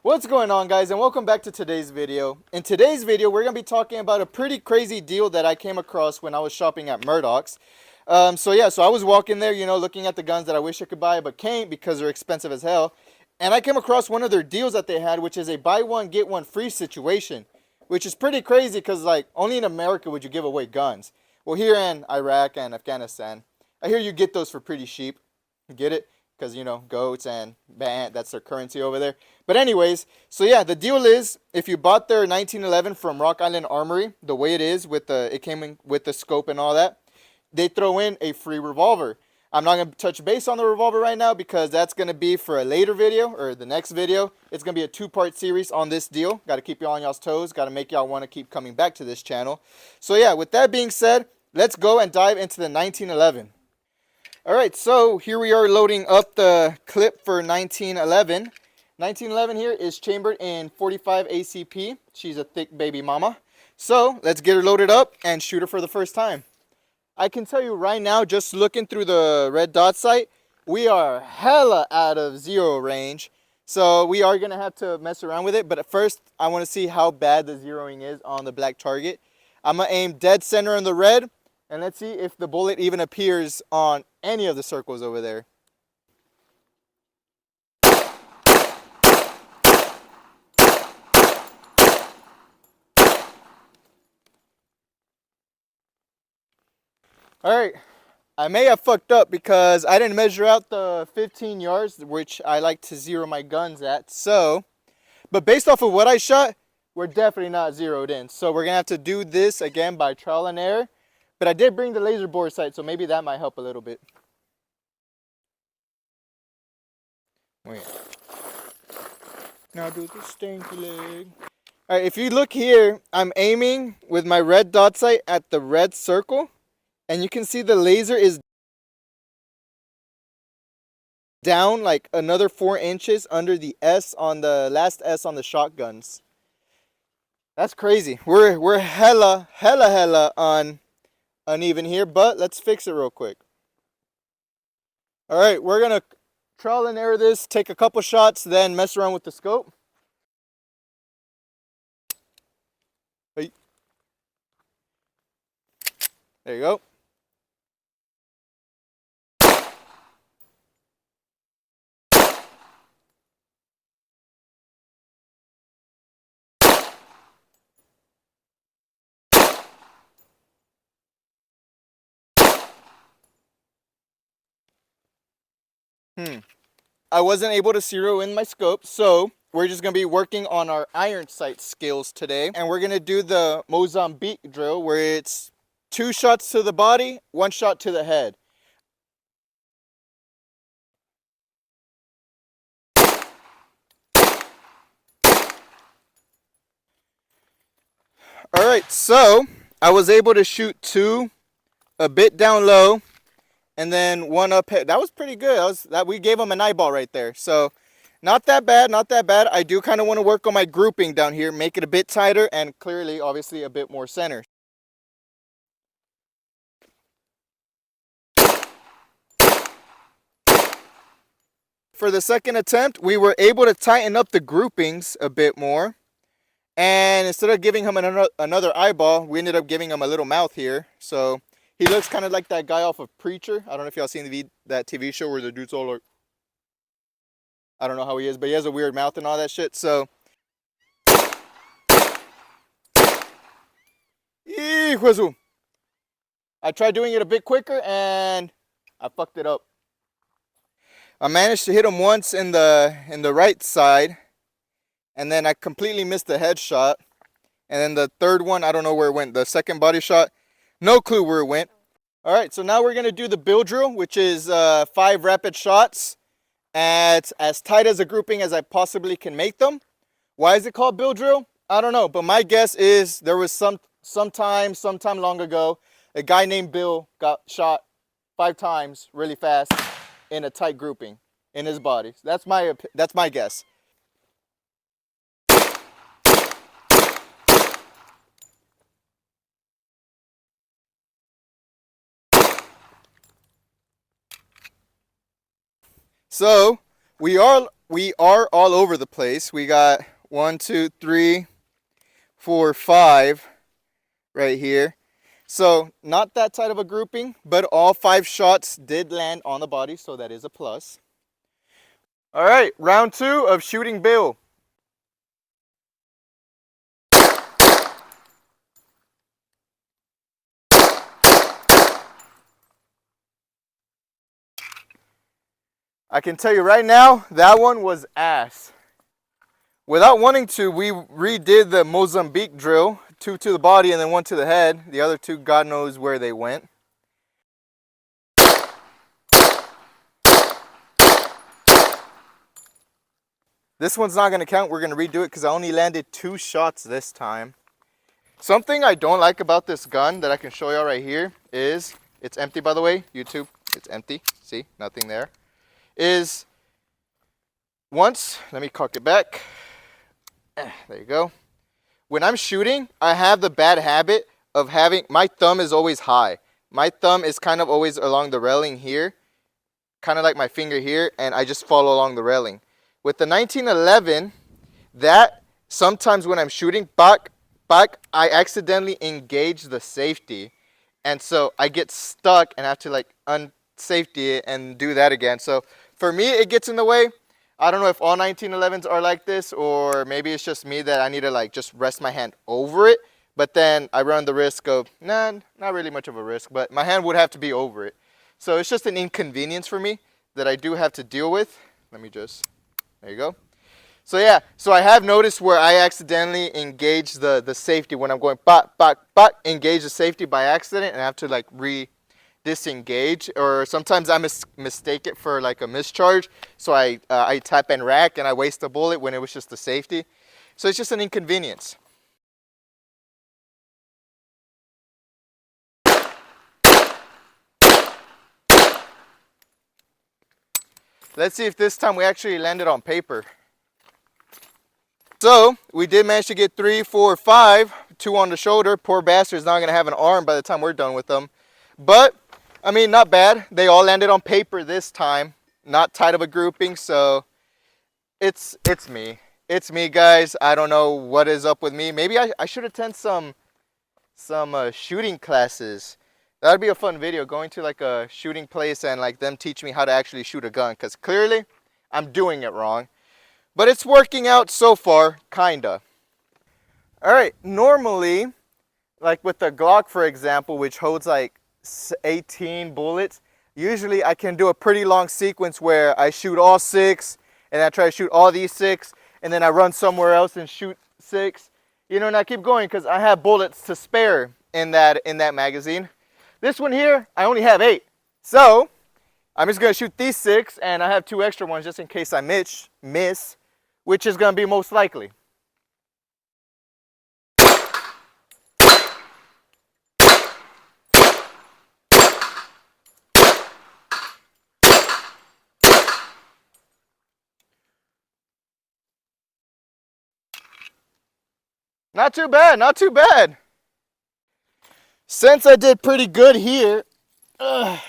What's going on, guys, and welcome back to today's video. In today's video, we're going to be talking about a pretty crazy deal that I came across when I was shopping at Murdoch's. So I was walking there, looking at the guns that I wish I could buy but can't because they're expensive as hell. And I came across one of their deals that they had, which is a buy one, get one free situation, which is pretty crazy because, only in America would you give away guns. Well, here in Iraq and Afghanistan, I hear you get those for pretty cheap. You get it? Because, goats and bant, that's their currency over there. But anyways, the deal is, if you bought their 1911 from Rock Island Armory, the way it is, it came in with the scope and all that, they throw in a free revolver. I'm not going to touch base on the revolver right now because that's going to be for a later video, or the next video. It's going to be a two-part series on this deal. Got to keep y'all on y'all's toes. Got to make y'all want to keep coming back to this channel. With that being said, let's go and dive into the 1911. Alright, so here we are loading up the clip for 1911. 1911 here is chambered in 45 ACP. She's a thick baby mama. So let's get her loaded up and shoot her for the first time. I can tell you right now, just looking through the red dot sight, we are hella out of zero range. So we are going to have to mess around with it. But at first, I want to see how bad the zeroing is on the black target. I'm going to aim dead center on the red. And let's see if the bullet even appears on any of the circles over there. Alright, I may have fucked up because I didn't measure out the 15 yards, which I like to zero my guns at. But based off of what I shot, we're definitely not zeroed in. So we're going to have to do this again by trial and error. But I did bring the laser bore sight, so maybe that might help a little bit. Wait. Now do the stinky leg. Alright, if you look here, I'm aiming with my red dot sight at the red circle. And you can see the laser is down like another 4 inches under the S on the last S on the shotguns. That's crazy. We're hella uneven here, but let's fix it real quick. Alright, we're gonna trial and error this, take a couple shots, then mess around with the scope. Hey. There you go. I wasn't able to zero in my scope, so we're just going to be working on our iron sight skills today. And we're going to do the Mozambique drill where it's 2 shots to the body, 1 shot to the head. Alright, so I was able to shoot 2 a bit down low. And then 1 up hit. That was pretty good. We gave him an eyeball right there. So not that bad, not that bad. I do kind of want to work on my grouping down here, make it a bit tighter and clearly, obviously, a bit more center. For the second attempt, we were able to tighten up the groupings a bit more. And instead of giving him another eyeball, we ended up giving him a little mouth here. So he looks kind of like that guy off of Preacher. I don't know if y'all seen that TV show where the dude's all like, I don't know how he is, but he has a weird mouth and all that shit. So, I tried doing it a bit quicker and I fucked it up. I managed to hit him once in the right side, and then I completely missed the headshot. And then the third one, I don't know where it went. The second body shot, no clue where it went. Alright, so now we're going to do the bill drill, which is 5 rapid shots at as tight as a grouping as I possibly can make them. Why is it called bill drill? I don't know, but my guess is there was sometime long ago, a guy named Bill got shot 5 times really fast in a tight grouping in his body. That's my guess. So we are we are all over the place. We got 1, 2, 3, 4, 5 right here. So not that tight of a grouping, but all 5 shots did land on the body, so that is a plus. All right, round 2 of shooting Bill. I can tell you right now, that one was ass. Without wanting to, we redid the Mozambique drill, 2 to the body and then 1 to the head. The other 2, God knows where they went. This one's not going to count. We're going to redo it because I only landed 2 shots this time. Something I don't like about this gun that I can show y'all right here is, it's empty by the way, YouTube, it's empty. See, nothing there. Is once, let me cock it back. There you go. When I'm shooting, I have the bad habit of having, my thumb is always high. My thumb is kind of always along the railing here, kind of like my finger here, and I just follow along the railing. With the 1911, that sometimes when I'm shooting back, I accidentally engage the safety. And so I get stuck and have to like unsafety it and do that again. So for me, it gets in the way. I don't know if all 1911s are like this, or maybe it's just me that I need to like just rest my hand over it. But then I run the risk of, nah, not really much of a risk, but my hand would have to be over it. So it's just an inconvenience for me that I do have to deal with. Let me just, there you go. So yeah, so I have noticed where I accidentally engage the safety when I'm going engage the safety by accident and I have to like disengage, or sometimes I mistake it for like a mischarge, so I tap and rack and I waste a bullet when it was just the safety. So it's just an inconvenience. Let's see if this time we actually landed on paper. So we did manage to get 3, 4, 5, 2 on the shoulder. Poor bastard's not gonna have an arm by the time we're done with them. But I mean, not bad. They all landed on paper this time. Not tight of a grouping, so it's me. It's me, guys. I don't know what is up with me. Maybe I should attend some shooting classes. That would be a fun video, going to like a shooting place and like them teach me how to actually shoot a gun, because clearly I'm doing it wrong. But it's working out so far, kinda. Alright, normally, like with the Glock for example, which holds like 18 bullets, usually I can do a pretty long sequence where I shoot all 6, and I try to shoot all these 6, and then I run somewhere else and shoot 6. You know, and I keep going because I have bullets to spare in that magazine. This one here, I only have 8. So, I'm just going to shoot these 6, and I have 2 extra ones just in case I miss, which is going to be most likely. Not too bad, not too bad. Since I did pretty good here, we're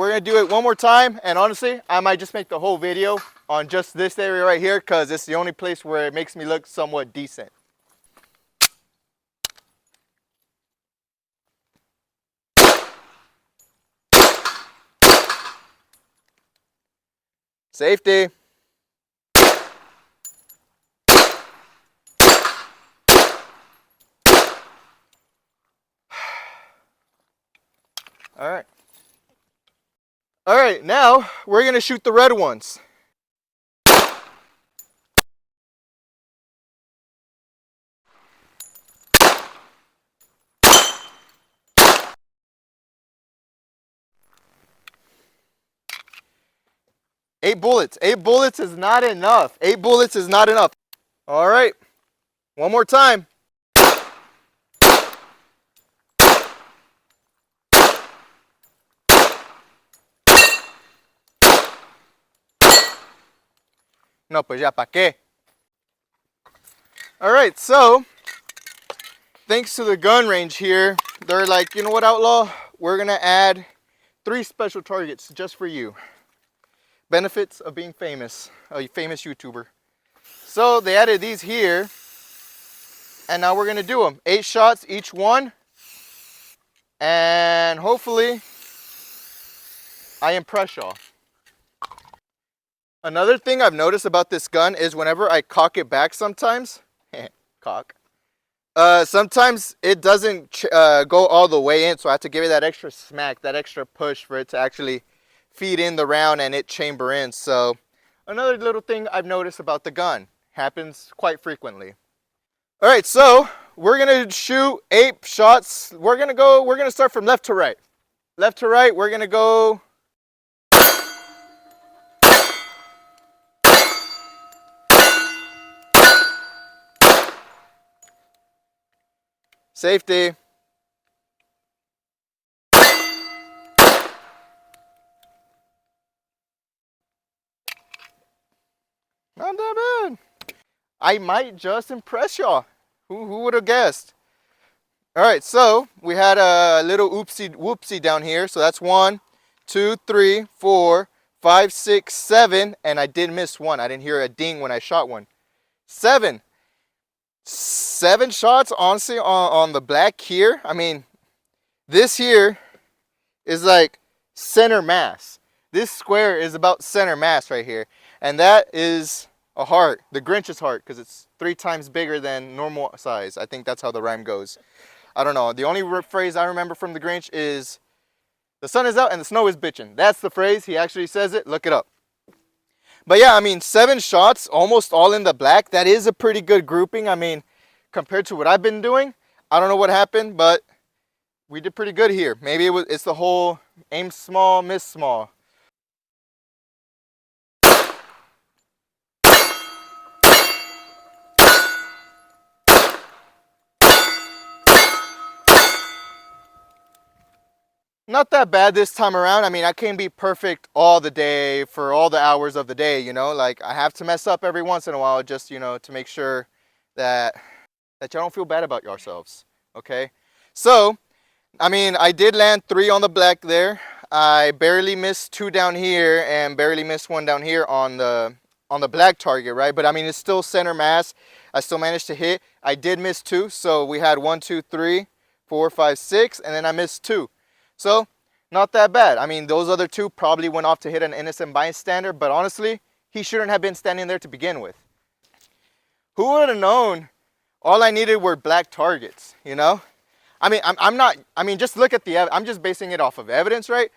going to do it one more time. And honestly, I might just make the whole video on just this area right here, because it's the only place where it makes me look somewhat decent. Safety. Alright. Alright, now we're going to shoot the red ones. Eight bullets. 8 bullets is not enough. 8 bullets is not enough. Alright. One more time. No, pues ya, ¿pa' qué? Alright, so, thanks to the gun range here, they're like, you know what, Outlaw? We're going to add 3 special targets just for you. Benefits of being famous, a famous YouTuber. So they added these here, and now we're gonna do them. 8 shots each one, and hopefully I impress y'all. Another thing I've noticed about this gun is whenever I cock it back sometimes, sometimes it doesn't go all the way in, so I have to give it that extra smack, that extra push for it to actually feed in the round and it chamber in. So another little thing I've noticed about the gun, happens quite frequently. All right, so we're gonna shoot 8 shots. We're gonna start from left to right. Left to right, we're gonna go. Safety. Not that bad. I might just impress y'all. Who would have guessed? All right, so we had a little whoopsie down here. So that's 1, 2, 3, 4, 5, 6, 7, and I did miss one. I didn't hear a ding when I shot one. 7 shots, honestly, on the black here. I mean, this here is like center mass. This square is about center mass right here. And that is a heart, the Grinch's heart, because it's 3 times bigger than normal size. I think that's how the rhyme goes. I don't know. The only phrase I remember from the Grinch is, the sun is out and the snow is bitching. That's the phrase. He actually says it. Look it up. But yeah, I mean, 7 shots, almost all in the black. That is a pretty good grouping. I mean, compared to what I've been doing, I don't know what happened, but we did pretty good here. Maybe it's the whole aim small, miss small. Not that bad this time around. I mean, I can't be perfect all the day for all the hours of the day, you know? Like, I have to mess up every once in a while just, you know, to make sure that y'all don't feel bad about yourselves, okay? So, I mean, I did land 3 on the black there. I barely missed 2 down here and barely missed 1 down here on the black target, right? But I mean, it's still center mass. I still managed to hit. I did miss 2, so we had 1, 2, 3, 4, 5, 6, and then I missed 2. So, not that bad. I mean, those other 2 probably went off to hit an innocent bystander, but honestly, he shouldn't have been standing there to begin with. Who would have known all I needed were black targets, you know? I mean, just look at I'm just basing it off of evidence, right?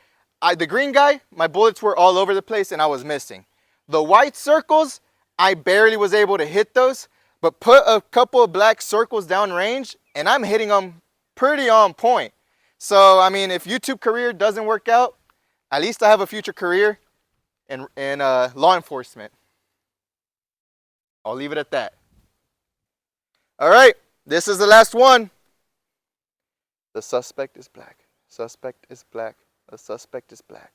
The green guy, my bullets were all over the place and I was missing. The white circles, I barely was able to hit those, but put a couple of black circles down range and I'm hitting them pretty on point. So, I mean, if YouTube career doesn't work out, at least I have a future career in law enforcement. I'll leave it at that. All right, this is the last one. The suspect is black. Suspect is black. The suspect is black.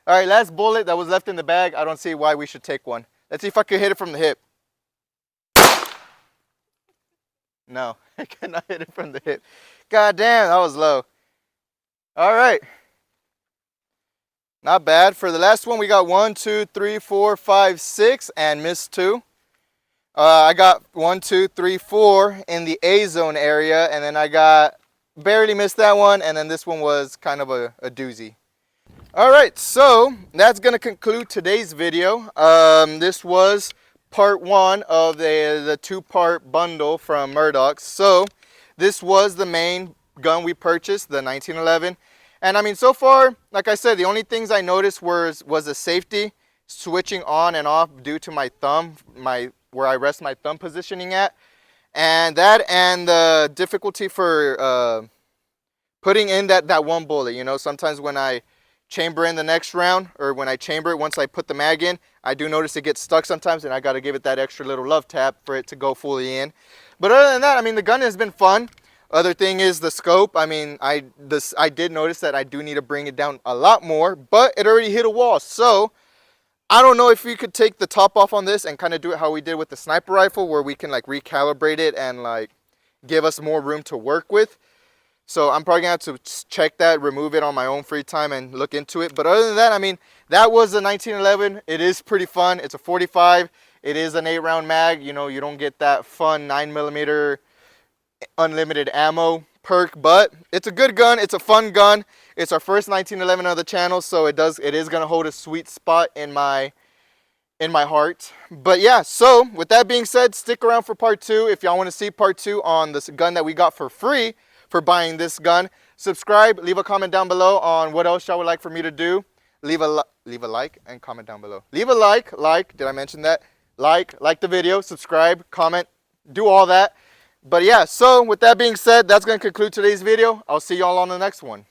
All right, last bullet that was left in the bag. I don't see why we should take one. Let's see if I can hit it from the hip. No, I cannot hit it from the hip. God damn, that was low. All right. Not bad. For the last one, we got 1, 2, 3, 4, 5, 6, and missed 2. I got 1, 2, 3, 4 in the A zone area, and then I barely missed that one, and then this one was kind of a doozy. All right, so that's going to conclude today's video. This was part 1 of the 2-part bundle from Murdoch's. So this was the main gun we purchased, the 1911. And I mean, so far, like I said, the only things I noticed was the safety switching on and off due to my thumb, where I rest my thumb positioning at. And that and the difficulty for putting in that one bullet. You know, sometimes when I chamber in the next round, or when I chamber it once I put the mag in, I do notice it gets stuck sometimes, and I got to give it that extra little love tap for it to go fully in. But other than that, I mean, the gun has been fun. Other thing is the scope. I mean, I did notice that I do need to bring it down a lot more, but it already hit a wall. So I don't know if we could take the top off on this and kind of do it how we did with the sniper rifle, where we can like recalibrate it and like give us more room to work with. So I'm probably gonna have to check that, remove it on my own free time and look into it. But other than that, I mean, that was a 1911. It is pretty fun. It's a 45. It is an 8-round mag. You know, you don't get that fun 9mm unlimited ammo perk, but it's a good gun. It's a fun gun. It's our first 1911 on the channel, so it is gonna hold a sweet spot in my heart. But yeah, so with that being said, stick around for part 2 if y'all want to see part 2 on this gun that we got for free for buying this gun. Subscribe, leave a comment down below on what else y'all would like for me to do. Leave a like and comment down below. Leave a like, did I mention that? Like the video, subscribe, comment, do all that. But yeah, so with that being said, that's going to conclude today's video. I'll see y'all on the next one.